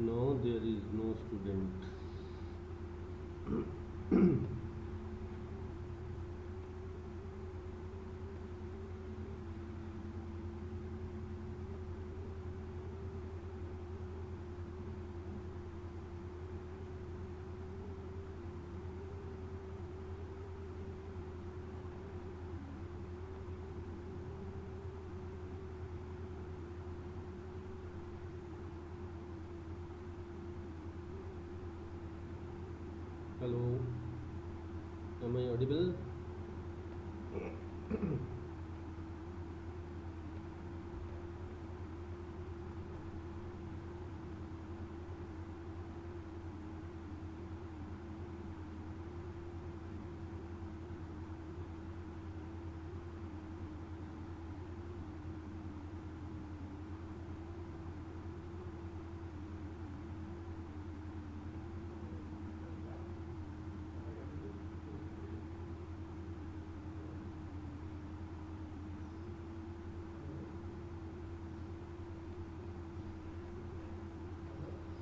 No, there is no student. Hello, am I audible?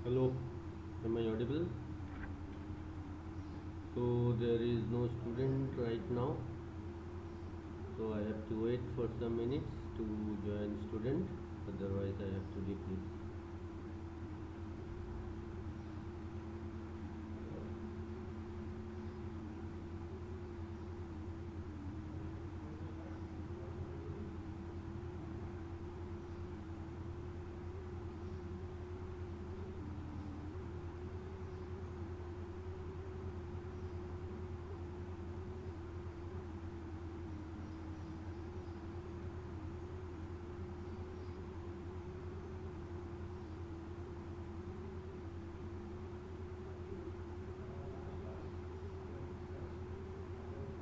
Hello, am I audible? So there is no student right now. So I have to wait for some minutes to join student. Otherwise I have to leave this.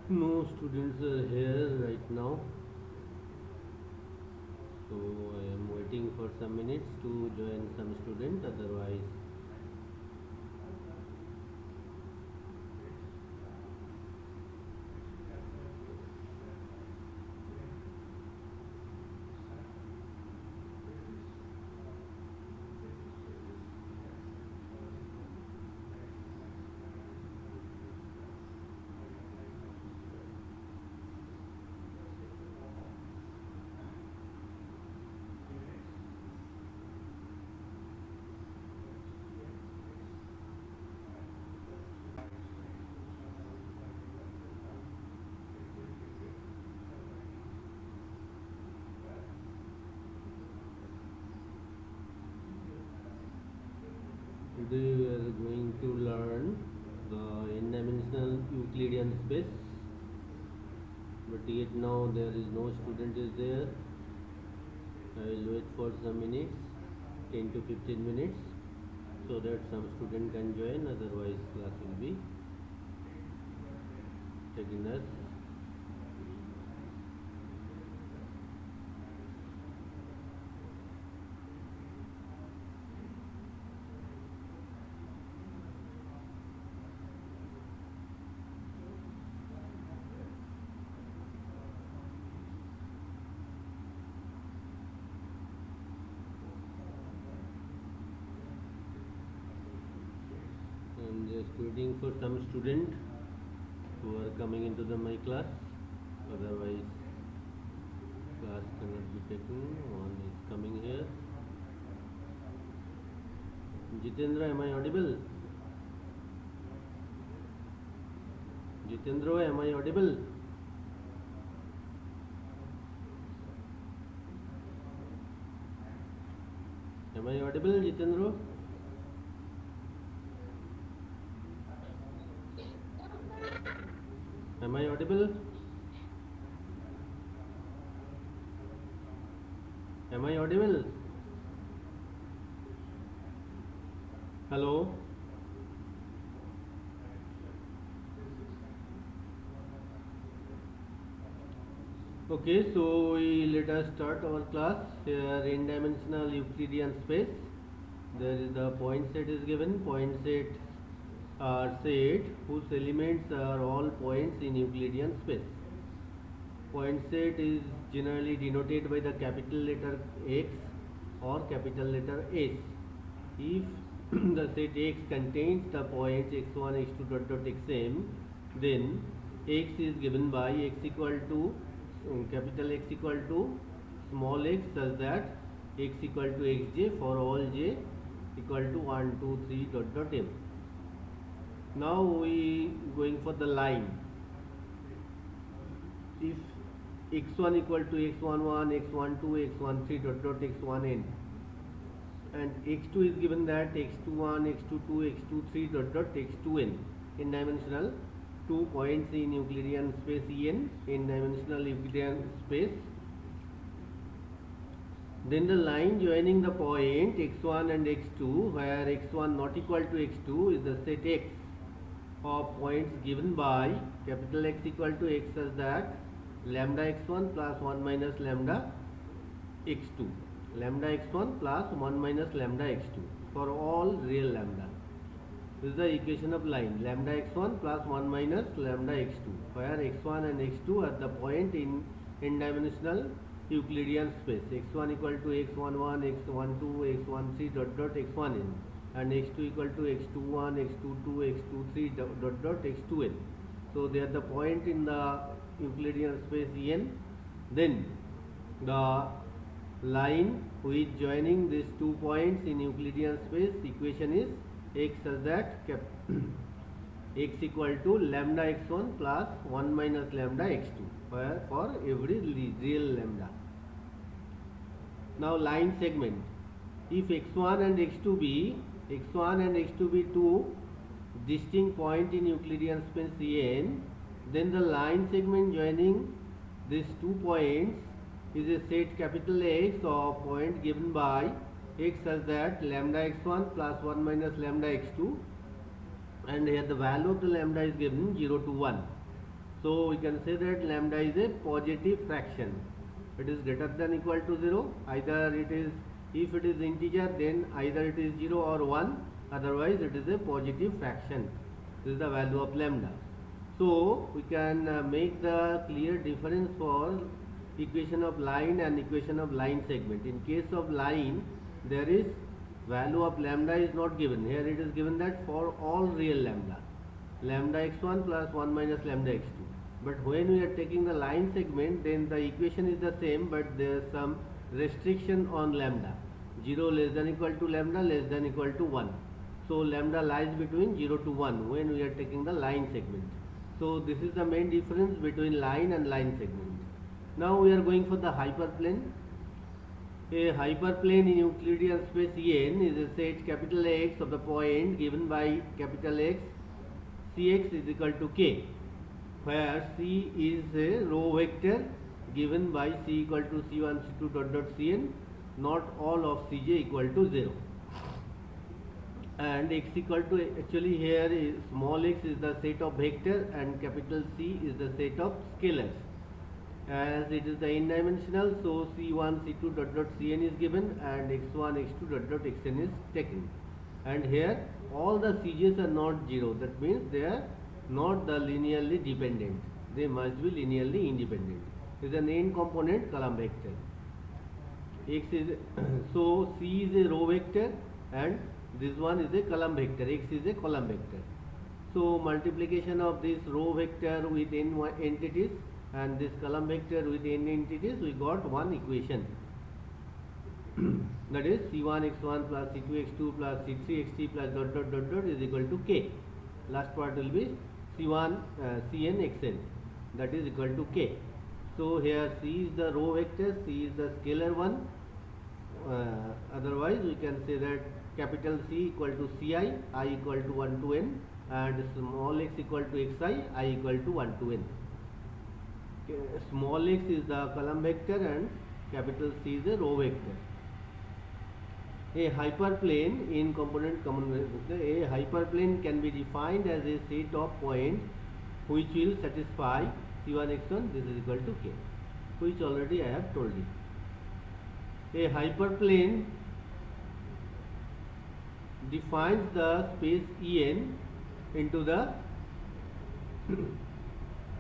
No students are here right now. So I am waiting for some minutes to join some student. Otherwise today we are going to learn the n-dimensional Euclidean space, but yet now there is no student is there. I will wait for some minutes, 10 to 15 minutes, so that some student can join. Otherwise class will be taking us. I'm just waiting for some student who are coming into my class. Otherwise class cannot be taken. One is coming here. Jitendra, am I audible? Jitendra, am I audible? Am I audible, Jitendra? Am I audible? Am I audible? Hello? Okay, so let us start our class. Here in dimensional Euclidean space, there is the point set is given. Point set are set whose elements are all points in Euclidean space. Point set is generally denoted by the capital letter X or capital letter S. If the set X contains the points x1, x2 dot dot xm, then X is given by X equal to capital X equal to small x, such that X equal to xj for all j equal to 1, 2, 3 dot dot m. Now we going for the line. If x1 equal to x11, x12, x13 dot dot x1n, and x2 is given that x21, x22, x23 dot dot x2n, in dimensional 2 points in Euclidean space En, in dimensional Euclidean space. Then the line joining the point x1 and x2, where x1 not equal to x2, is the set X of points given by capital X equal to X, such that lambda x1 plus 1 minus lambda x2, lambda x1 plus 1 minus lambda x2 for all real lambda. This is the equation of line, lambda x1 plus 1 minus lambda x2, where x1 and x2 are the point in n-dimensional Euclidean space. x1 equal to x11, x12, x13 dot dot x1n, and x2 equal to x21, x22, x23 dot dot x2n. So they are the point in the Euclidean space En. Then the line which joining these 2 points in Euclidean space, equation is X such that X equal to lambda x1 plus 1 minus lambda x2 for every real lambda. Now line segment. If x1 and x2 be two distinct point in Euclidean space En, then the line segment joining these 2 points is a set capital X of point given by X, such that lambda x1 plus 1 minus lambda x2, and here the value of the lambda is given 0 to 1. So we can say that lambda is a positive fraction. It is greater than equal to 0. Either it is, if it is integer, then either it is 0 or 1, otherwise it is a positive fraction. This is the value of lambda. So we can make the clear difference for equation of line and equation of line segment. In case of line, there is value of lambda is not given. Here it is given that for all real lambda, lambda x1 plus 1 minus lambda x2. But when we are taking the line segment, then the equation is the same, but there is some restriction on lambda. 0 less than equal to lambda less than equal to 1. So lambda lies between 0 to 1 when we are taking the line segment. So this is the main difference between line and line segment. Now we are going for the hyperplane. A hyperplane in Euclidean space En is a set capital X of the point given by capital X, Cx is equal to K, where C is a row vector given by C equal to C1, C2 dot dot Cn, not all of Cj equal to 0. And X equal to, actually here is small x is the set of vector and capital C is the set of scalars. As it is the n-dimensional, so C1, C2 dot dot Cn is given and x1, x2 dot dot xn is taken. And here all the Cj's are not 0. That means they are not the linearly dependent. They must be linearly independent. It is an n-component column vector. X is so C is a row vector and this one is a column vector. X is a column vector. So multiplication of this row vector with n entities and this column vector with n entities, we got one equation. That is C1 x1 plus C2 x2 plus C3 xt plus dot dot dot dot is equal to K. Last part will be C1 Cn xn, that is equal to K. So here C is the row vector, C is the scalar one. Otherwise we can say that capital C equal to Ci, I equal to 1 to n, and small x equal to xi, I equal to 1 to n. Small x is the column vector and capital C is the row vector. A hyperplane in component common vector. A hyperplane can be defined as a set of points which will satisfy C1 x1, this is equal to K, which already I have told you. A hyperplane defines the space En into the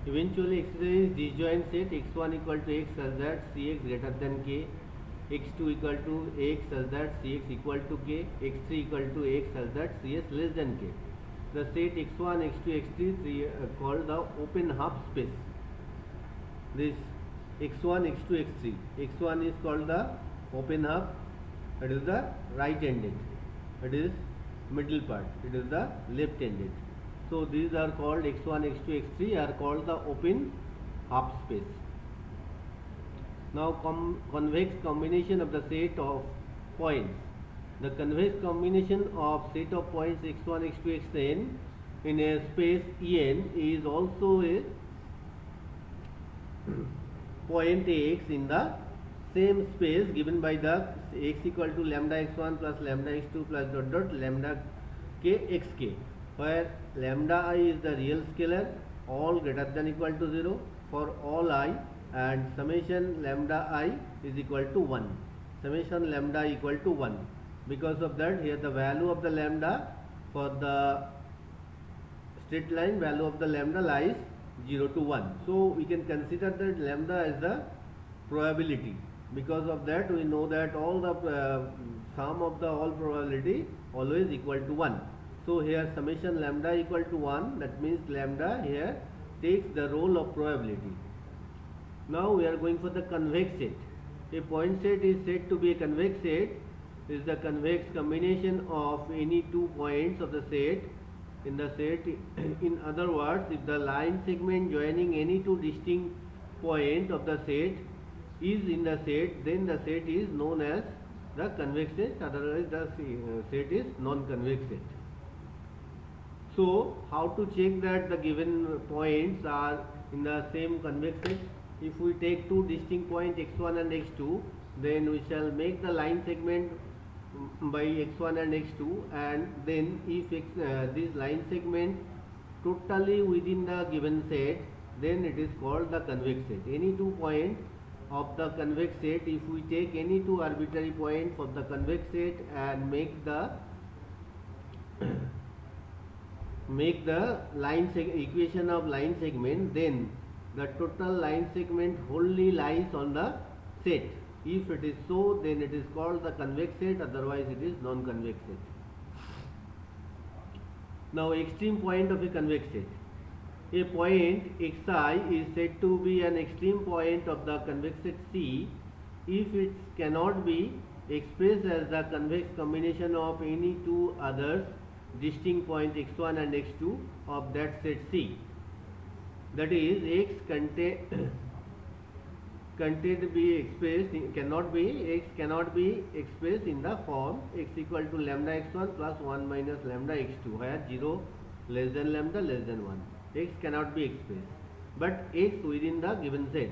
eventually exercise disjoint set x1 equal to x such that Cx greater than K, x2 equal to x such that cx equal to k, x3 equal to x such that cs less than k. The set x1, x2, x3 called the open half space. This x1, x2, x3. x1 is called the open half, it is the right ended, it is middle part, it is the left ended. So these are called x1, x2, x3 are called the open half space. Now convex combination of the set of points. The convex combination of set of points x1, x2, xn in a space En is also a point x in the same space given by the x equal to lambda x1 plus lambda x2 plus dot dot lambda k xk, where lambda I is the real scalar, all greater than equal to 0 for all I, and summation lambda I is equal to 1. Summation lambda equal to 1. Because of that, here the value of the lambda for the straight line, value of the lambda lies 0 to 1. So we can consider that lambda as the probability. Because of that, we know that all the sum of the all probability always equal to 1. So here summation lambda equal to 1, that means lambda here takes the role of probability. Now we are going for the convex set. A point set is said to be a convex set is the convex combination of any two points of the set in the set. In other words, if the line segment joining any two distinct points of the set is in the set, then the set is known as the convex set, otherwise the set is non-convex set. So how to check that the given points are in the same convex set? If we take two distinct points x1 and x2, then we shall make the line segment by x1 and x2, and then if this line segment totally within the given set, then it is called the convex set. Any two points of the convex set, if we take any two arbitrary points of the convex set and make the line equation of line segment, then the total line segment wholly lies on the set. If it is so, then it is called the convex set, otherwise it is non-convex set. Now extreme point of a convex set. A point xi is said to be an extreme point of the convex set C if it cannot be expressed as the convex combination of any two others distinct points x1 and x2 of that set C. That is, x cannot be expressed in the form x equal to lambda x1 plus 1 minus lambda x2, where 0 less than lambda less than 1. X cannot be expressed, but x within the given set.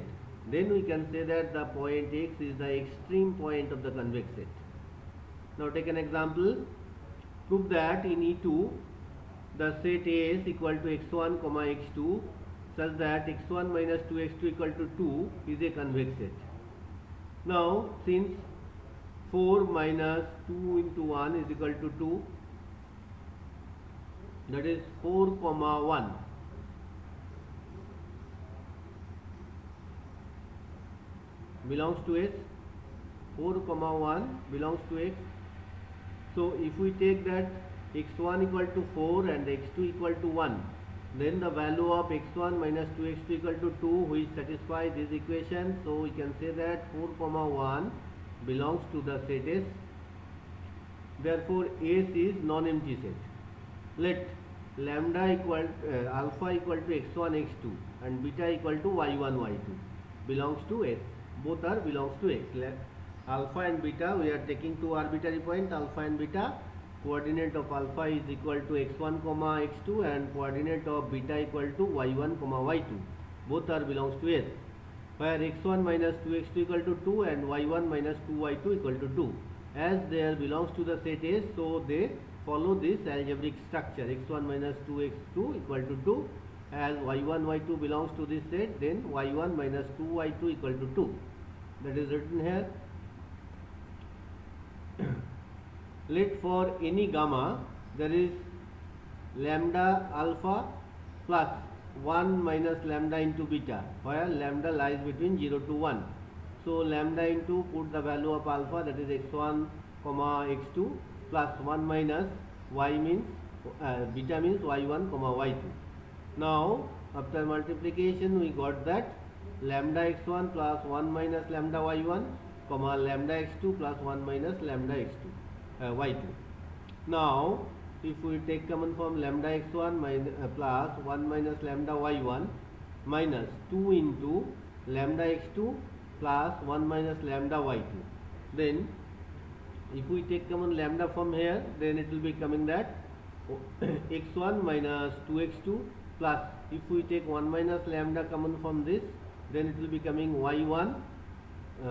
Then we can say that the point x is the extreme point of the convex set. Now take an example. Prove that in E2 the set A is equal to x1 comma x2 such that x1 minus 2x2 equal to 2 is a convex set. Now since 4 minus 2 into 1 is equal to 2, that is 4 comma 1. Belongs to S, 4 comma 1 belongs to X. So if we take that x1 equal to 4 and x2 equal to 1, then the value of x1 minus 2x2 equal to 2 which satisfies this equation. So we can say that 4 comma 1 belongs to the set S. Therefore S is non-empty set. Let lambda equal alpha equal to x1 x2 and beta equal to y1 y2 belongs to S. Both are belongs to X. Alpha and beta, we are taking two arbitrary points alpha and beta. Coordinate of alpha is equal to x1 comma x2 and coordinate of beta equal to y1 comma y2. Both are belongs to S, where x1 minus 2x2 equal to 2 and y1 minus 2y2 equal to 2. As they are belongs to the set S, so they follow this algebraic structure. x1 minus 2x2 equal to 2. As y1 y2 belongs to this set, then y1 minus 2y2 equal to 2. That is written here. Let for any gamma there is lambda alpha plus 1 minus lambda into beta, where lambda lies between 0 to 1. So lambda into, put the value of alpha, that is x1 comma x2 plus 1 minus y means beta means y1 comma y2. Now after multiplication we got that lambda x1 plus 1 minus lambda y1 comma lambda x2 plus 1 minus lambda x2 y2. Now if we take common from lambda x1 plus 1 minus lambda y1 minus 2 into lambda x2 plus 1 minus lambda y2, then if we take common lambda from here, then it will be coming that x1 minus 2x2 plus, if we take 1 minus lambda common from this, then it will be coming y1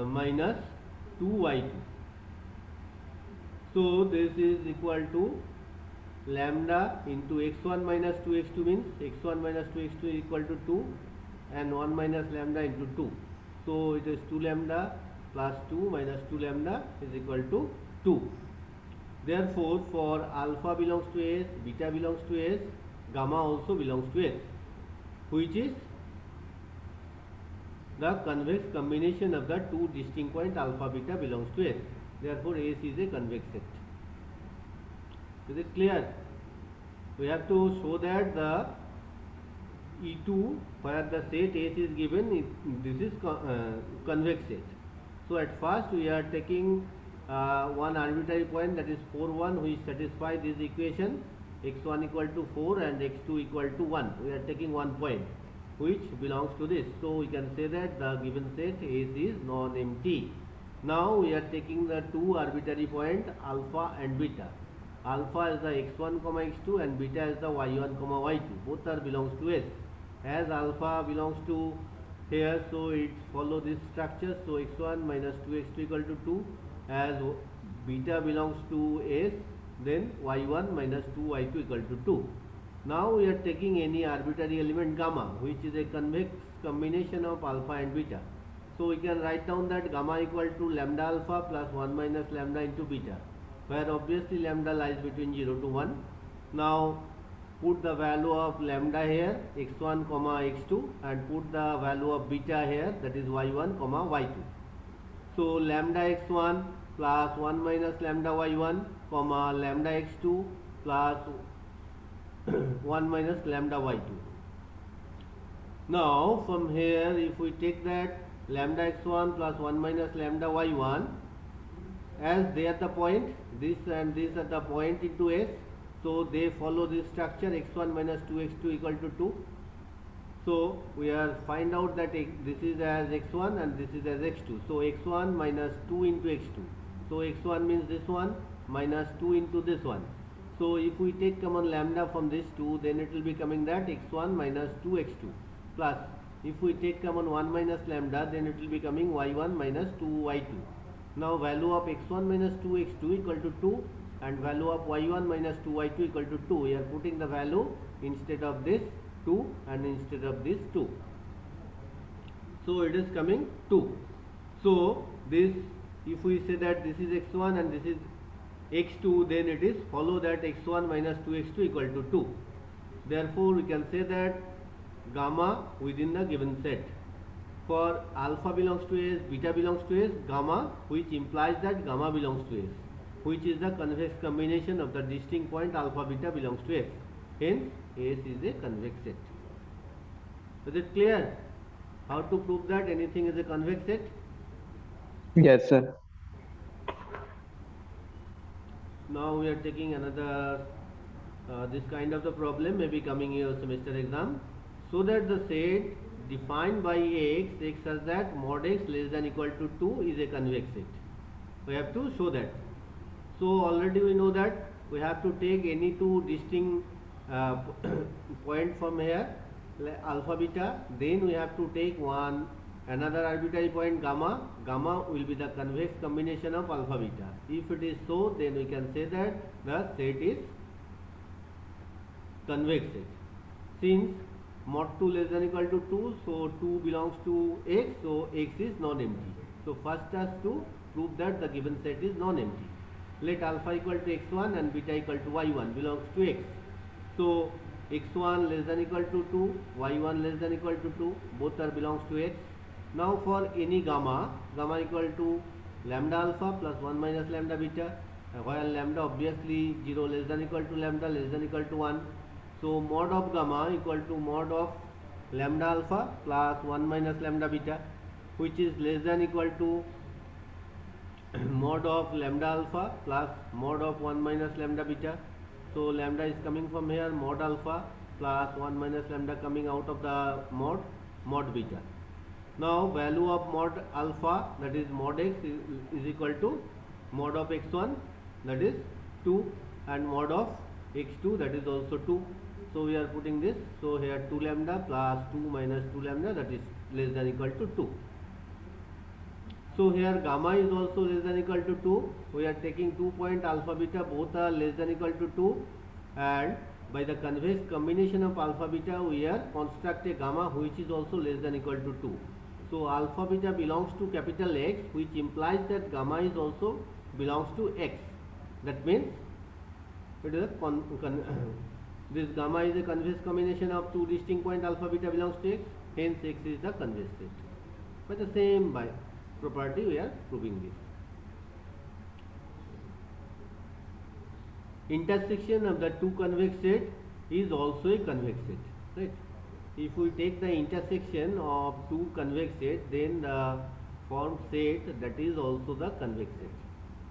minus 2y2. So this is equal to lambda into x1 minus 2x2 means x1 minus 2x2 is equal to 2 and 1 minus lambda into 2. So it is 2 lambda plus 2 minus 2 lambda is equal to 2. Therefore, for alpha belongs to S, beta belongs to S, gamma also belongs to S, which is the convex combination of the two distinct point alpha beta belongs to S. Therefore, S is a convex set. Is it clear? We have to show that the E2 where the set S is given, this is convex set. So at first we are taking one arbitrary point, that is 4 1, which satisfies this equation, x1 equal to 4 and x2 equal to 1. We are taking one point which belongs to this. So we can say that the given set S is non-empty. Now we are taking the two arbitrary point alpha and beta. Alpha is the x1 comma x2 and beta is the y1 comma y2. Both are belongs to S. As alpha belongs to here, so it follow this structure. So x1 minus 2x2 equal to 2. As beta belongs to S, then y1 minus 2y2 equal to 2. Now we are taking any arbitrary element gamma, which is a convex combination of alpha and beta. So we can write down that gamma equal to lambda alpha plus 1 minus lambda into beta, where obviously lambda lies between 0 to 1. Now put the value of lambda here, x1 comma x2, and put the value of beta here, that is y1 comma y2. So lambda x1 plus 1 minus lambda y1 comma lambda x2 plus 1 minus lambda y2. Now from here, if we take that lambda x1 plus 1 minus lambda y1, as they are the point, this and this are the point into S, so they follow this structure, x1 minus 2x2 equal to 2. So we are find out that this is as x1 and this is as x2. So x1 minus 2 into x2. So x1 means this one minus 2 into this one. So if we take common lambda from this 2, then it will be coming that x1 minus 2x2 plus, if we take common 1 minus lambda, then it will be coming y1 minus 2y2. Now value of x1 minus 2x2 equal to 2 and value of y1 minus 2y2 equal to 2. We are putting the value instead of this 2 and instead of this 2. So it is coming 2. So this, if we say that this is x1 and this is x2, then it is follow that x1 minus 2x2 equal to 2. Therefore we can say that gamma within the given set, for alpha belongs to S, beta belongs to S, gamma, which implies that gamma belongs to S, which is the convex combination of the distinct point alpha beta belongs to S. Hence S is a convex set. Is it clear how to prove that anything is a convex set? Yes, sir. Now we are taking another this kind of the problem may be coming in your semester exam. So that the set defined by x such that mod x less than equal to 2 is a convex set. We have to show that. So already we know that we have to take any two distinct point from here, alpha beta, then we have to take another arbitrary point gamma. Gamma will be the convex combination of alpha beta. If it is so, then we can say that the set is convex set. Since mod 2 less than equal to 2, so 2 belongs to x, so x is non-empty. So first has to prove that the given set is non-empty. Let alpha equal to x1 and beta equal to y1 belongs to x. So x1 less than equal to 2, y1 less than equal to 2, both are belongs to x. Now for any gamma, gamma equal to lambda alpha plus 1 minus lambda beta, while lambda obviously 0 less than equal to lambda less than equal to 1. So mod of gamma equal to mod of lambda alpha plus 1 minus lambda beta, which is less than equal to mod of lambda alpha plus mod of 1 minus lambda beta. So lambda is coming from here, mod alpha plus 1 minus lambda coming out of the mod beta. Now value of mod alpha, that is mod x, is equal to mod of x1, that is 2, and mod of x2, that is also 2. So we are putting this. So here 2 lambda plus 2 minus 2 lambda, that is less than equal to 2. So here gamma is also less than equal to 2. We are taking 2 point alpha beta, both are less than equal to 2, and by the convex combination of alpha beta we are construct a gamma which is also less than equal to 2. So alpha beta belongs to capital X, which implies that gamma is also belongs to X. That means it is this gamma is a convex combination of two distinct point alpha beta belongs to X, hence X is the convex set. By the same property we are proving this. Intersection of the two convex set is also a convex set, right? If we take the intersection of two convex set, then the formed set, that is also the convex set.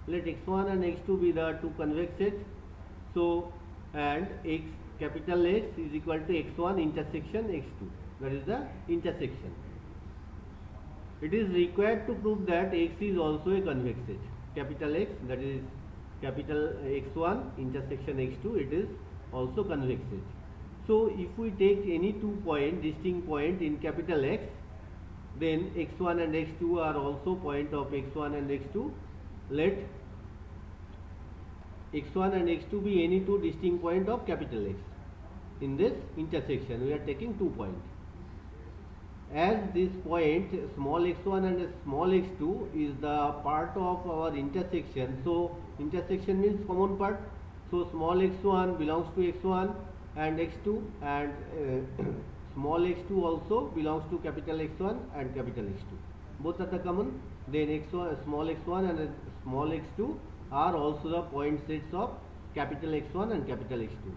Let x1 and x2 be the two convex set. So and capital X is equal to x1 intersection x2, that is the intersection. It is required to prove that X is also a convex set. Capital X, that is capital X1 intersection x2, it is also convex set. So if we take any 2 distinct point in capital X, then x1 and x2 are also point of x1 and x2. Let x1 and x2 be any 2 distinct point of capital X. In this intersection we are taking 2 points. As this point small x1 and small x2 is the part of our intersection, so intersection means common part. So small x1 belongs to x1 and x2, and small x2 also belongs to capital X1 and capital X2. Both are the common. Then x1, small x1 and small x2 are also the point sets of capital X1 and capital X2.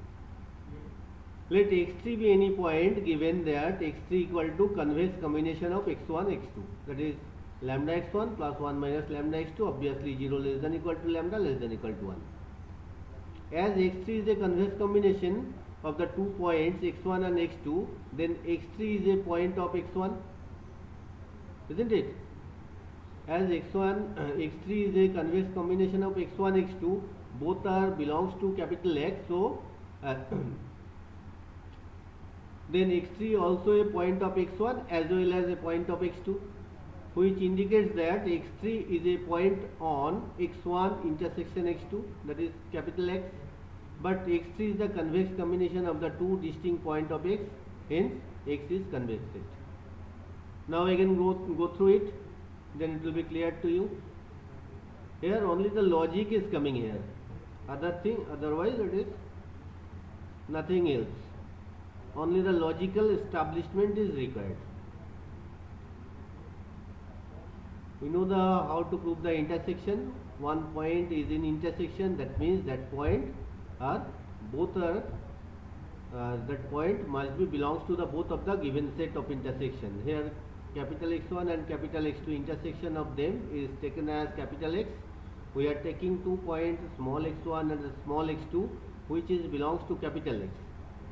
Let x3 be any point given that x3 equal to convex combination of x1, x2, that is lambda x1 plus 1 minus lambda x2, obviously 0 less than equal to lambda less than equal to 1. As x3 is a convex combination of the 2 points x1 and x2, then x3 is a point of x1, isn't it? As x3 is a convex combination of x1, x2, both are belongs to capital X, so then x3 also a point of x1 as well as a point of x2, which indicates that x3 is a point on x1 intersection x2, that is capital X, but x3 is the convex combination of the two distinct point of x, hence x is convex set. Now again go through it, then it will be clear to you. Here only the logic is coming here, otherwise it is nothing else. Only the logical establishment is required. We know how to prove the intersection. One point is in intersection, that means that point that point must be belongs to the both of the given set of intersection. Here capital X1 and capital X2 intersection of them is taken as capital X. We are taking 2 points small x1 and small x2, which is belongs to capital X.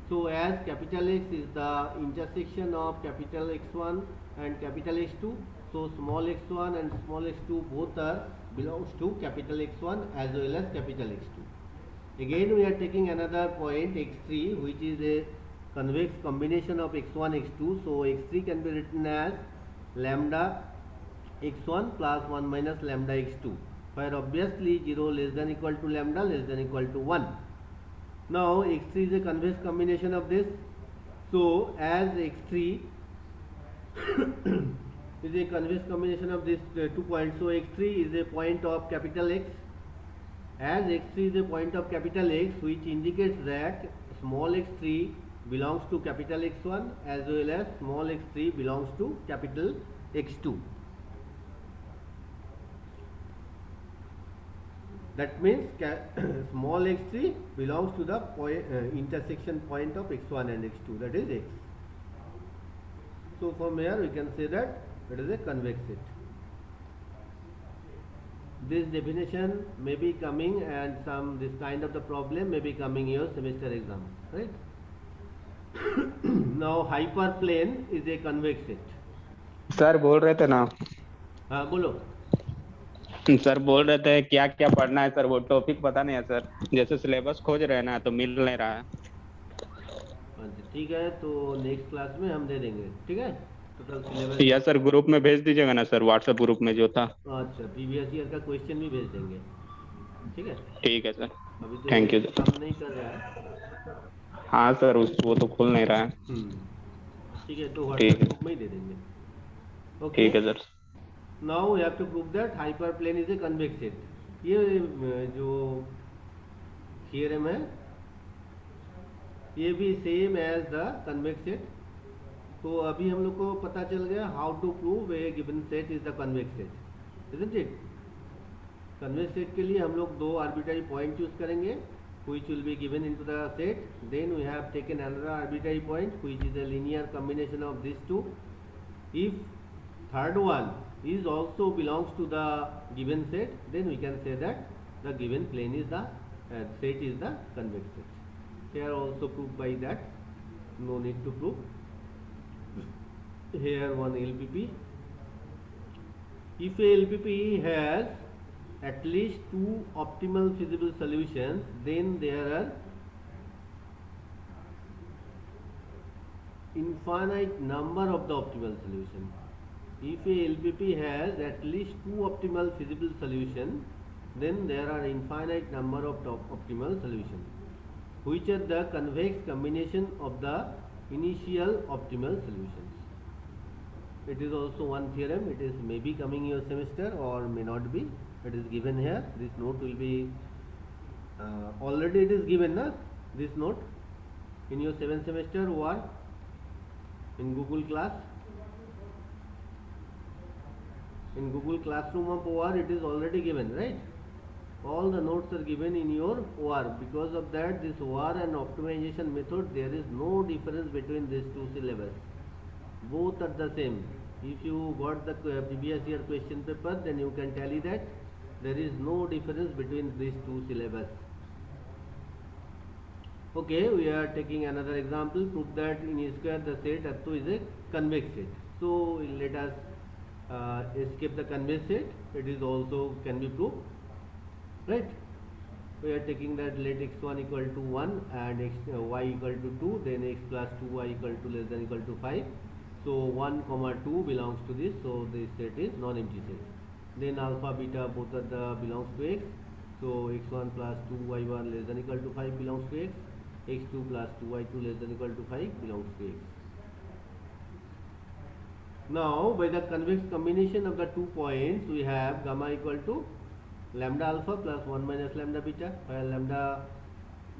So as capital X is the intersection of capital X1 and capital X2, so small x1 and small x2 both are belongs to capital X1 as well as capital X2. Again we are taking another point x3, which is a convex combination of x1, x2. So x3 can be written as lambda x1 plus 1 minus lambda x2, where obviously 0 less than equal to lambda less than equal to 1. Now x3 is a convex combination of this. So as x3 is a convex combination of these 2 points, so x3 is a point of capital X. As x3 is a point of capital X, which indicates that small x3 belongs to capital X1 as well as small x3 belongs to capital x2. That means small x3 belongs to the intersection point of x1 and x2, that is x. So from here we can say that it is a convex set. This definition may be coming, and this kind of the problem may be coming in your semester exam, right? Now hyperplane is a convex set. Sir बोल रहे थे ना, हाँ बोलो। Sir बोल रहे थे क्या क्या पढ़ना है सर, वो टॉपिक पता नहीं है सर, जैसे सिलेबस खोज रहे हैं ना तो मिल नहीं रहा है। अच्छा ठीक है, तो नेक्स्ट क्लास में हम दे देंगे, ठीक है, टोटल सिलेबस। या सर ग्रुप में भेज दीजिएगा ना सर, व्हाट्सएप ग्रुप में जो था। अच्छा प्रीवियस ईयर का क्वेश्चन भी भेज देंगे, ठीक है। ठीक है सर, अभी तो थैंक यू ये सर। काम नहीं कर रहा है। हाँ सर, वो तो खुल नहीं रहा है। ठीक है, तो ठीक व्हाट्सएप है, ग्रुप में ही दे देंगे। ओके, ठीक है sir. Now we have to prove that hyperplane is a convex set. ये जो थियरम है ये भी same as the convex set. तो अभी हम लोग को पता चल गया how to prove a given set is the convex set, isn't it. Convex set के लिए हम लोग दो आर्बिट्ररी पॉइंट चूज करेंगे which will be given into the set. Then we have taken another arbitrary point which is a linear combination of these two. If third one is also belongs to the given set, then we can say that the given plane is the set is the convex set. Here also proved by that, no need to prove. Here one LPP. If a LPP has at least two optimal feasible solutions, then there are infinite number of the optimal solutions. If a LPP has at least two optimal feasible solutions, then there are infinite number of optimal solutions, which are the convex combination of the initial optimal solutions. It is also one theorem. It is maybe coming in your semester or may not be. It is given here. This note will be already it is given, na? This note in your 7th semester or in Google class. In Google Classroom of OR it is already given, right? All the notes are given in your OR. Because of that, this OR and optimization method, there is no difference between these two syllabus. Both are the same. If you got the previous year question paper, then you can tally that there is no difference between these two syllabus. Okay, we are taking another example. Prove that in A square the set R2 is a convex set. So let us escape the convex set. It is also can be proved, right? We are taking that let x1 equal to 1 and y equal to 2, then x plus 2y equal to less than equal to 5. So 1 comma 2 belongs to this, so this set is non-empty set. Then alpha beta both are the belongs to x, so x1 plus 2y1 less than equal to 5 belongs to x, x2 plus 2y2 less than equal to 5 belongs to x. Now by the convex combination of the 2 points we have gamma equal to lambda alpha plus 1 minus lambda beta, where lambda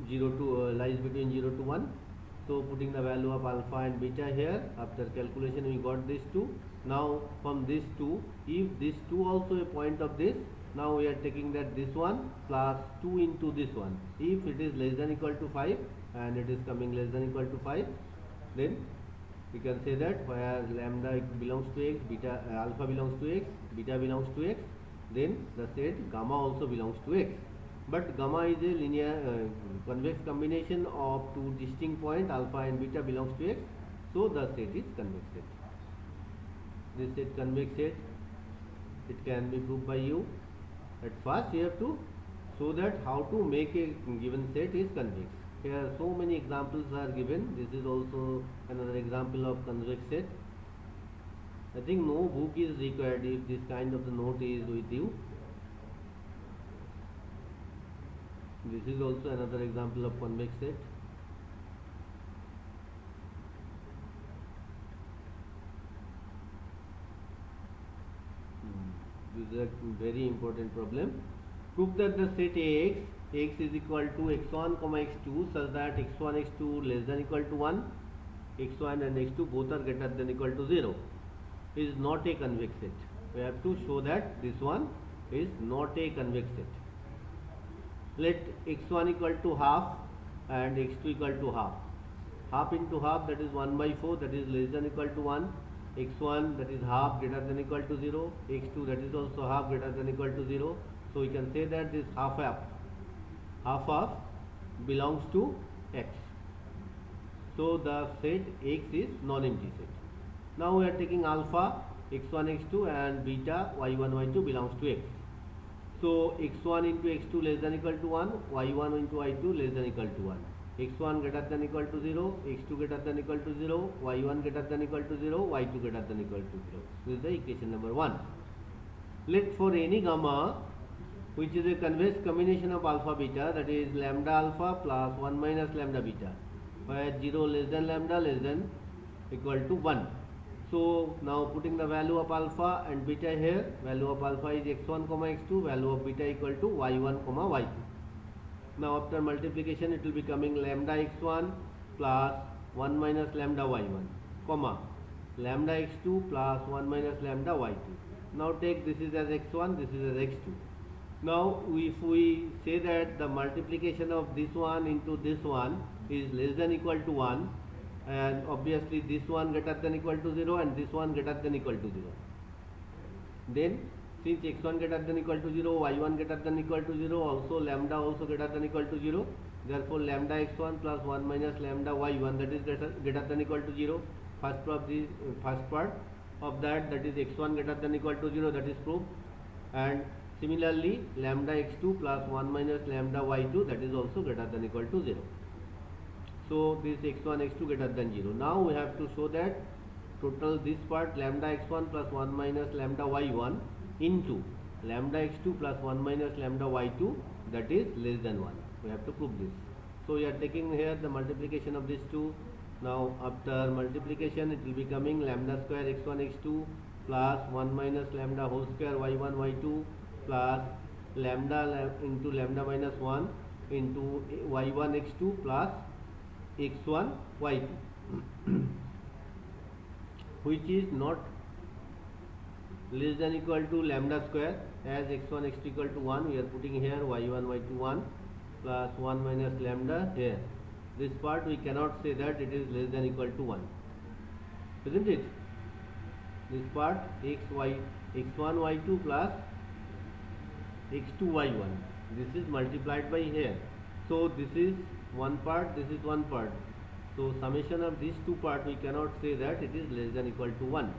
0 to lies between 0 to 1. So putting the value of alpha and beta here, after calculation we got these two. Now from these two, if these two also a point of this, now we are taking that this one plus 2 into this one. If it is less than equal to 5 and it is coming less than equal to 5, then we can say that where lambda belongs to x, beta alpha belongs to x, beta belongs to x, then the set gamma also belongs to x. But gamma is a linear convex combination of two distinct points alpha and beta belongs to x, so the set is convex set. This set convex set, it can be proved by you. At first you have to show that how to make a given set is convex. Here so many examples are given. This is also another example of convex set. I think no book is required if this kind of the note is with you. This is also another example of convex set. This is a very important problem. Prove that the set x is equal to x1 comma x2 such that x1 x2 less than equal to 1, x1 and x2 both are greater than equal to 0. is not a convex set. We have to show that this one is not a convex set. Let x1 equal to half and x2 equal to half. Half into half, that is 1 by 4, that is less than equal to 1. x1, that is half, greater than equal to 0. x2, that is also half, greater than equal to 0. So we can say that this half of belongs to x. So the set x is non-empty set. Now we are taking alpha x1 x2 and beta y1 y2 belongs to x. So x1 into x2 less than equal to 1, y1 into y2 less than equal to 1. x1 greater than equal to 0, x2 greater than equal to 0, y1 greater than equal to 0, y2 greater than equal to 0. This is the equation number 1. Let for any gamma which is a convex combination of alpha beta, that is lambda alpha plus 1 minus lambda beta, where 0 less than lambda less than equal to 1. So now putting the value of alpha and beta here, value of alpha is x1 comma x2, value of beta equal to y1 comma y2. Now after multiplication it will be coming lambda x1 plus 1 minus lambda y1 comma lambda x2 plus 1 minus lambda y2. Now take this is as x1, this is as x2. Now if we say that the multiplication of this one into this one is less than equal to 1, and obviously this one greater than equal to 0 and this one greater than equal to 0, then since x1 greater than equal to 0, y1 greater than equal to 0, also lambda also greater than equal to 0, therefore lambda x1 plus 1 minus lambda y1, that is greater than equal to 0. First part of that is x1 greater than equal to 0, that is proved. And similarly lambda x2 plus 1 minus lambda y2, that is also greater than equal to 0. So this x1 x2 greater than 0. Now we have to show that total this part lambda x1 plus 1 minus lambda y1 into lambda x2 plus 1 minus lambda y2, that is less than 1. We have to prove this. So we are taking here the multiplication of these two. Now after multiplication it will be coming lambda square x1 x2 plus 1 minus lambda whole square y1 y2 plus lambda into lambda minus 1 into y1 x2 plus x1 y2 which is not less than equal to lambda square, as x1 x2 equal to 1, we are putting here y1 y2 1 plus 1 minus lambda here. This part we cannot say that it is less than equal to 1, isn't it? This part x1 y2 plus x2 y1, this is multiplied by here. So this is one part, this is one part. So summation of these two parts we cannot say that it is less than equal to 1,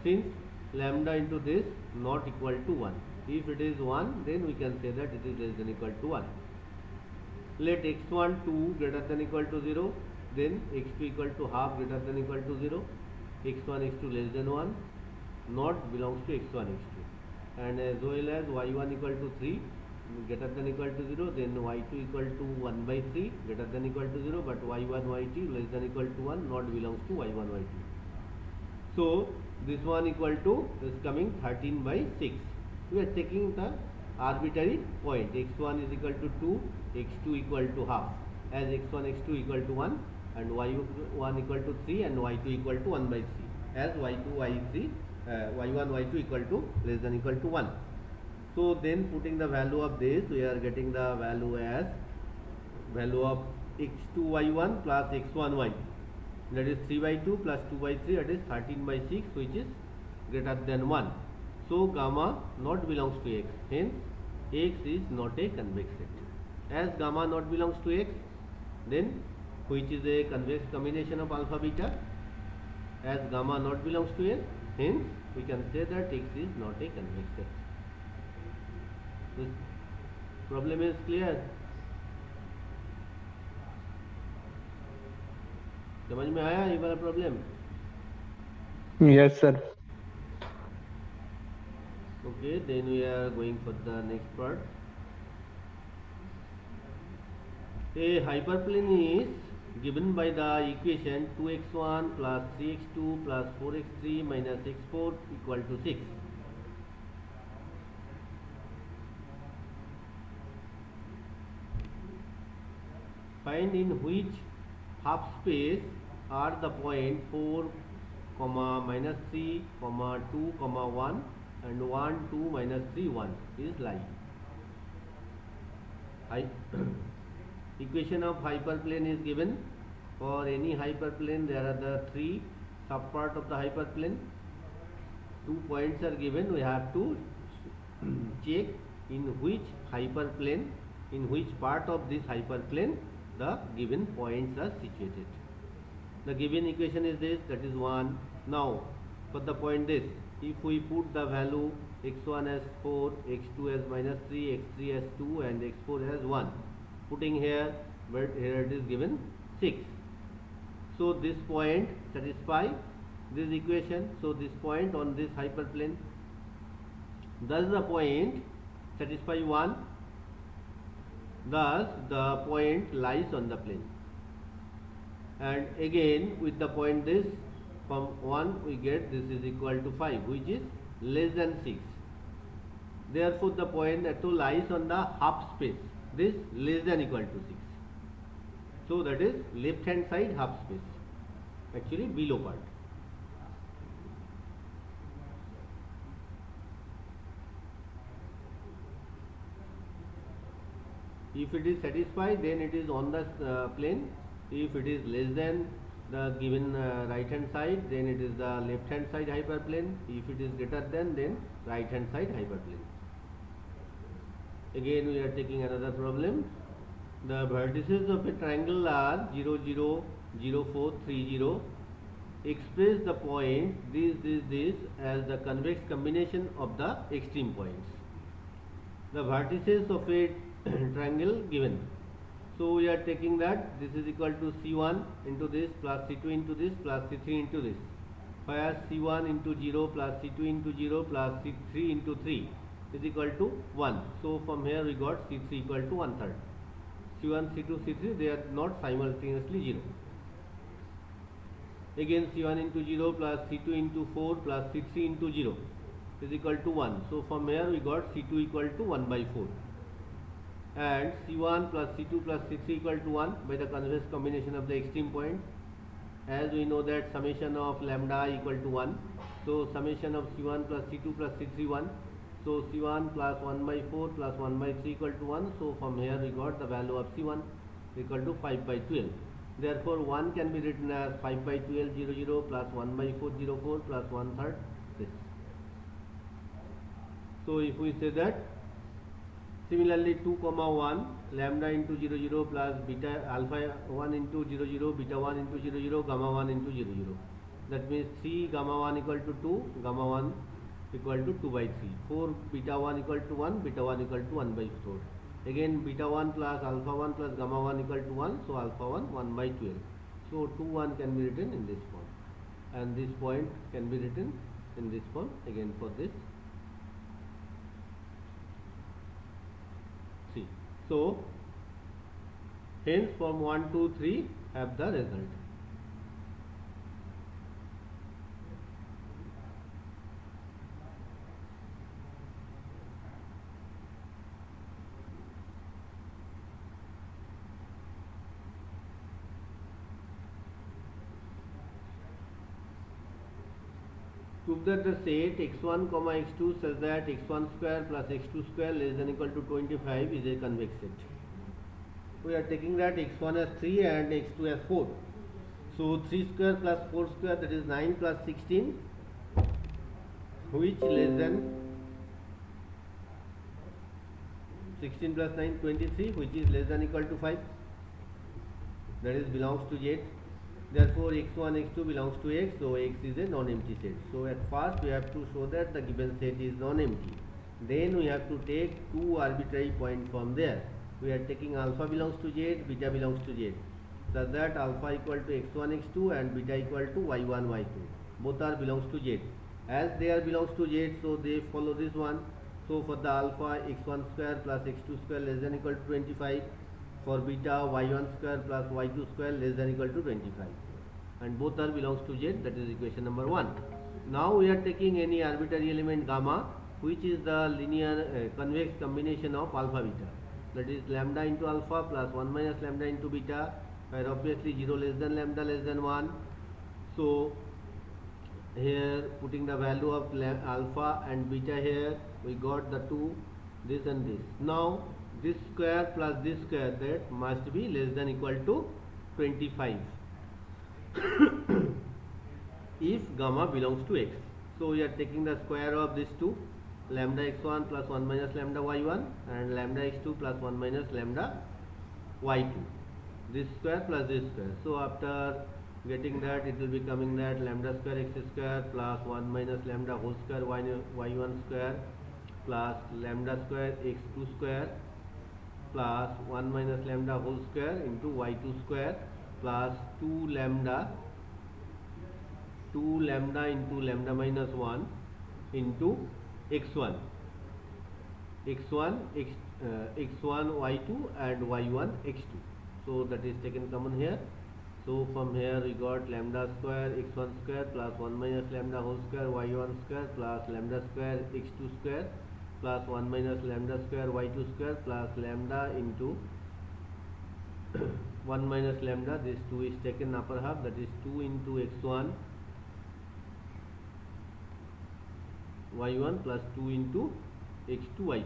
since lambda into this not equal to 1. If it is 1, then we can say that it is less than equal to 1. Let x1 2 greater than equal to 0, then x2 equal to half greater than equal to 0, x1 x2 less than 1 not belongs to x1 x2, and as well as y1 equal to 3 greater than equal to 0, then y2 equal to 1 by 3 greater than equal to 0, but y1 y2 less than equal to 1 not belongs to y1 y2. So this one equal to is coming 13 by 6. We are taking the arbitrary point, x1 is equal to 2, x2 equal to half, as x1 x2 equal to 1 and y1 equal to 3 and y2 equal to 1 by 3, as y2 y3 y1 y2 equal to less than equal to 1. So then putting the value of this, we are getting the value as value of x2 y1 plus x1 y2, that is 3 by 2 plus 2 by 3, that is 13 by 6, which is greater than 1. So gamma not belongs to x, hence x is not a convex set. As gamma not belongs to x, then which is a convex combination of alpha beta, as gamma not belongs to x, hence we can say that x is not a convex set. This problem is clear? समझ में आया ये वाला problem? Yes sir. Okay, then we are going for the next part. A hyperplane is given by the equation 2x1 plus 3x2 plus 4x3 minus x4 equal to 6. Find in which half space are the point 4, comma minus 3 comma 2 comma 1 and 1 2 minus 3 1 is lie. Equation of hyperplane is given. For any hyperplane there are the three subpart of the hyperplane. 2 points are given. We have to check in which hyperplane, in which part of this hyperplane the given points are situated. The given equation is this, that is 1. Now for the point this, if we put the value x1 as 4, x2 as minus 3, x3 as 2 and x4 as 1, putting here, but here it is given 6. So this point satisfy this equation. So this point on this hyperplane, thus the point satisfy 1, thus the point lies on the plane. And again with the point this, from 1 we get this is equal to 5, which is less than 6. Therefore the point that lies on the half space, this less than equal to 6. So that is left hand side half space, actually below part. If it is satisfied, then it is on the plane. If it is less than the given right hand side, then it is the left hand side hyperplane. If it is greater than, then right hand side hyperplane. Again we are taking another problem. The vertices of a triangle are 0 0 0 4 3 0. Express the point this as the convex combination of the extreme points. The vertices of a triangle given. So we are taking that this is equal to C1 into this plus C2 into this plus C3 into this, where C1 into 0 plus C2 into 0 plus C3 into 3 is equal to 1. So from here we got C3 equal to 1/3. C1, C2, C3, they are not simultaneously 0. Again C1 into 0 plus C2 into 4 plus C3 into 0 is equal to 1. So from here we got C2 equal to 1/4. And C1 plus C2 plus C3 equal to 1 by the convex combination of the extreme point. As we know that summation of lambda equal to 1. So summation of C1 plus C2 plus C3 1. So C1 plus 1/4 plus 1/3 equal to 1. So from here we got the value of C1 equal to 5/12. Therefore 1 can be written as 5/12 0 0 plus 1/4 0 4 plus 1/3 this. So if we say that, similarly 2 comma 1 lambda into 0 0 plus beta alpha 1 into 0 0 beta 1 into 0 0 gamma 1 into 0 0. That means 3 gamma 1 equal to 2, gamma 1 equal to 2/3. 4 beta 1 equal to 1, beta 1 equal to 1/4. Again beta 1 plus alpha 1 plus gamma 1 equal to 1. So alpha 1 1/12. So 2 1 can be written in this form, and this point can be written in this form again for this. See, so hence from 1 2 3 have the result. Prove that the set x1 comma x2 such that x1 square plus x2 square less than equal to 25 is a convex set. We are taking that x1 as 3 and x2 as 4. So 3 square plus 4 square, that is 9 plus 16, which less than 16 plus 9 23, which is less than equal to 5, that is belongs to Z. Therefore x1 x2 belongs to X, so X is a non-empty set. So at first we have to show that the given set is non-empty. Then we have to take two arbitrary points from there. We are taking alpha belongs to Z, beta belongs to Z, such that alpha equal to x1 x2 and beta equal to y1 y2. Both are belongs to Z. As they are belongs to Z, so they follow this one. So for the alpha x1 square plus x2 square less than equal to 25. For beta y1 square plus y2 square less than equal to 25, and both are belongs to Z. That is equation number 1. Now we are taking any arbitrary element gamma, which is the linear convex combination of alpha beta, that is lambda into alpha plus 1 minus lambda into beta, where obviously 0 less than lambda less than 1. So here putting the value of alpha and beta here, we got the two, this and this. Now this square plus this square, that must be less than equal to 25 if gamma belongs to x. So we are taking the square of these two, lambda x1 plus 1 minus lambda y1 and lambda x2 plus 1 minus lambda y2, this square plus this square. So after getting that, it will be coming that lambda square x square plus 1 minus lambda whole square y1 square plus lambda square x2 square plus 1 minus lambda whole square into y2 square plus 2 lambda into lambda minus 1 into x1 y2 and y1 x2. So that is taken common here. So from here we got lambda square x1 square plus 1 minus lambda whole square y1 square plus lambda square x2 square plus 1 minus lambda square y2 square plus lambda into 1 minus lambda, this 2 is taken upper half, that is 2 into x1 y1 plus 2 into x2 y2.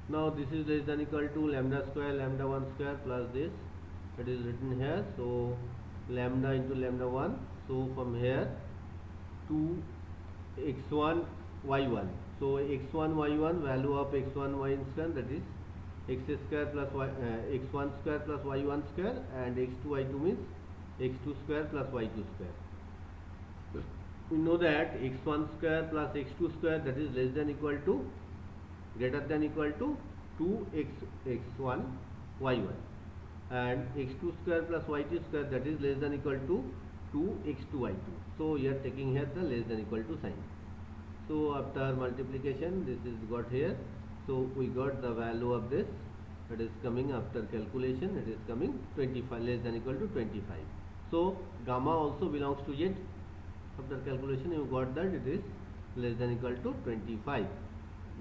Now this is less than equal to lambda square lambda 1 square plus this, it is written here. So lambda into lambda 1. So from here 2 x1 y1. So x1 y1, value of x1 y1 square, that is x square plus x1 square plus y1 square, and x2 y2 means x2 square plus y2 square. We know that x1 square plus x2 square, that is less than equal to, greater than equal to 2x1 y1, and x2 square plus y2 square, that is less than equal to 2x2 y2. So we are taking here the less than equal to sign. So after multiplication, this is got here. So we got the value of this, it is coming after calculation, it is coming 25, less than equal to 25. So gamma also belongs to Z. After calculation you got that it is less than equal to 25.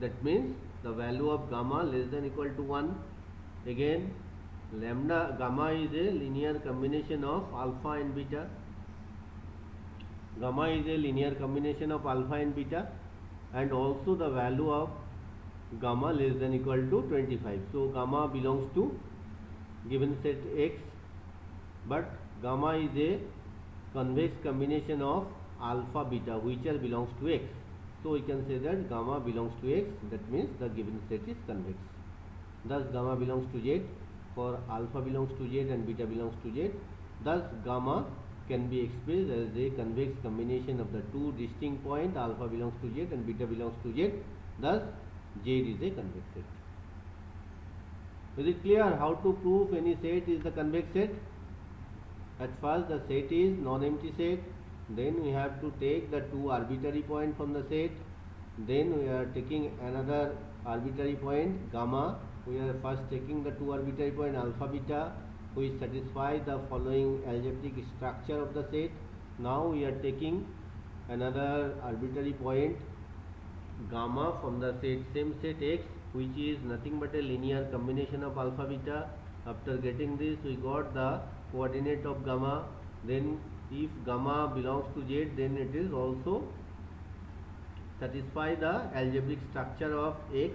That means the value of gamma less than equal to 1. Again, gamma is a linear combination of alpha and beta. Gamma is a linear combination of alpha and beta, and also the value of gamma less than equal to 25. So gamma belongs to given set X, but gamma is a convex combination of alpha beta which are belongs to X. So we can say that gamma belongs to X, that means the given set is convex. Thus gamma belongs to Z, for alpha belongs to Z and beta belongs to Z. Thus gamma can be expressed as a convex combination of the two distinct points, alpha belongs to Z and beta belongs to Z. Thus Z is a convex set. Is it clear how to prove any set is the convex set? At first the set is non-empty set, then we have to take the two arbitrary points from the set, then we are taking another arbitrary point gamma. We are first taking the two arbitrary point alpha beta which satisfy the following algebraic structure of the set. Now we are taking another arbitrary point gamma from the set, same set X, which is nothing but a linear combination of alpha beta. After getting this, we got the coordinate of gamma. Then if gamma belongs to Z, then it is also satisfy the algebraic structure of X.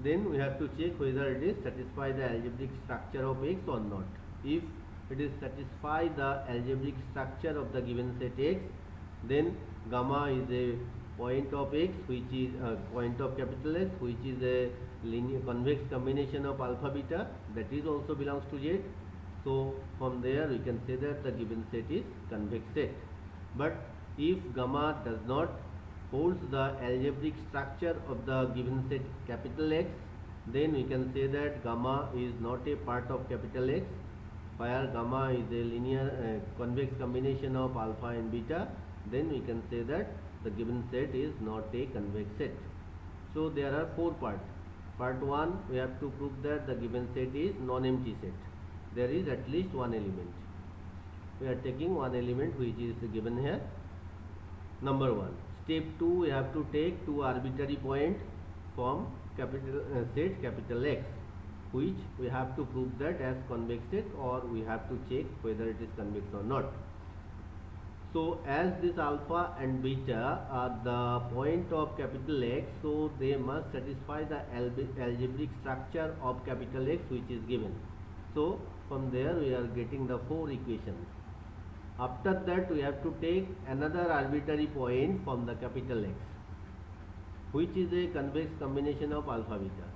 Then we have to check whether it is satisfy the algebraic structure of X or not. If it is satisfy the algebraic structure of the given set X, then gamma is a point of X, which is a point of capital X, which is a linear convex combination of alpha beta, that is also belongs to Z. So from there we can say that the given set is convex set. But if gamma does not holds the algebraic structure of the given set capital X, then we can say that gamma is not a part of capital X, where gamma is a linear convex combination of alpha and beta. Then we can say that the given set is not a convex set. So there are four parts. Part 1, we have to prove that the given set is non-empty set. There is at least one element. We are taking one element which is given here, number 1. Step 2, we have to take two arbitrary points from capital set capital X, which we have to prove that as convex set, or we have to check whether it is convex or not. So as this alpha and beta are the point of capital X, so they must satisfy the algebraic structure of capital X which is given. So from there we are getting the 4 equations. After that we have to take another arbitrary point from the capital X, which is a convex combination of alpha beta,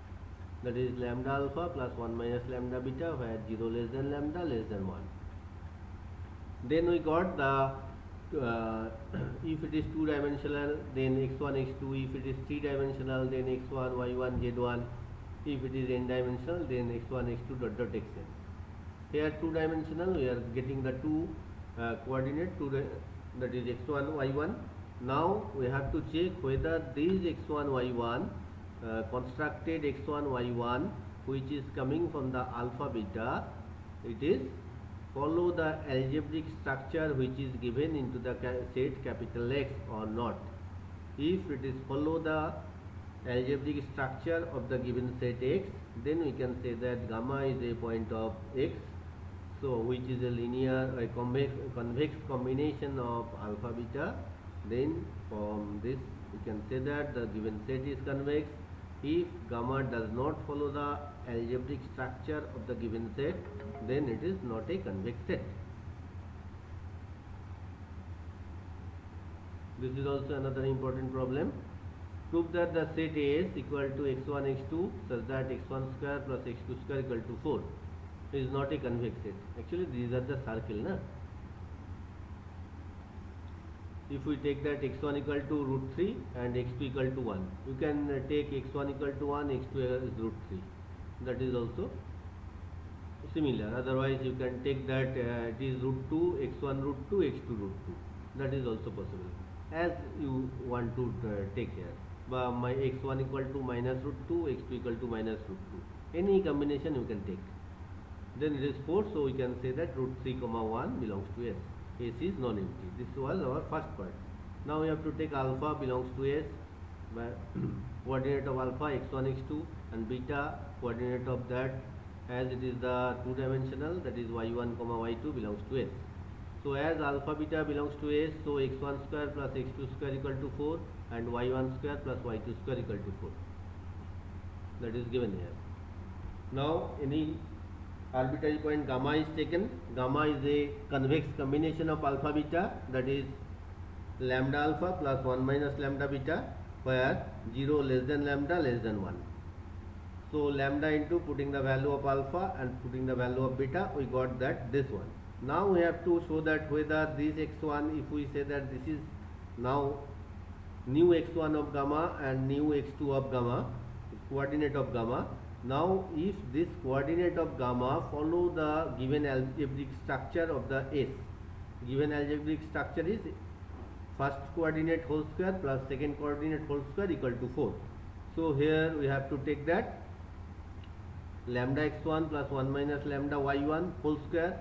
that is lambda alpha plus 1 minus lambda beta, where 0 less than lambda less than 1. Then we got the if it is 2 dimensional, then x1 x2. If it is 3 dimensional, then x1 y1 z1. If it is n dimensional, then x1 x2 dot dot xn. Here 2 dimensional, we are getting the 2 coordinate, that is x1 y1. Now we have to check whether this x1 y1 constructed x1 y1, which is coming from the alpha beta, it is follow the algebraic structure which is given into the set capital X or not. If it is follow the algebraic structure of the given set X, then we can say that gamma is a point of X, so which is a linear convex combination of alpha beta. Then from this we can say that the given set is convex if gamma does not follow the algebraic structure of the given set, then it is not a convex set. This is also another important problem. Prove that the set A is equal to x1 x2 such that x1 square plus x2 square equal to 4 is not a convex set. Actually these are the circle, na? If we take that x1 equal to root 3 and x2 equal to 1, you can take x1 equal to 1, x2 is root 3. That is also similar. Otherwise you can take that it is root 2, x1 root 2, x2 root 2. That is also possible, as you want to take here. But my x1 equal to minus root 2, x2 equal to minus root 2. Any combination you can take. Then it is 4, so we can say that root 3 comma 1 belongs to S. S is non-empty. This was our first part. Now we have to take alpha belongs to S, by coordinate of alpha x1 x2, and beta coordinate of that, as it is the 2 dimensional, that is y1 comma y2 belongs to S. So as alpha beta belongs to S, so x1 square plus x2 square equal to 4 and y1 square plus y2 square equal to 4. That is given here. Now any arbitrary point gamma is taken. Gamma is a convex combination of alpha beta, that is lambda alpha plus 1 minus lambda beta, where 0 less than lambda less than 1. So lambda into putting the value of alpha and putting the value of beta, we got that this one. Now we have to show that whether this x1, if we say that this is now new x1 of gamma and new x2 of gamma, coordinate of gamma. Now if this coordinate of gamma follow the given algebraic structure of the S, given algebraic structure is first coordinate whole square plus second coordinate whole square equal to 4. So here we have to take that lambda x1 plus 1 minus lambda y1 whole square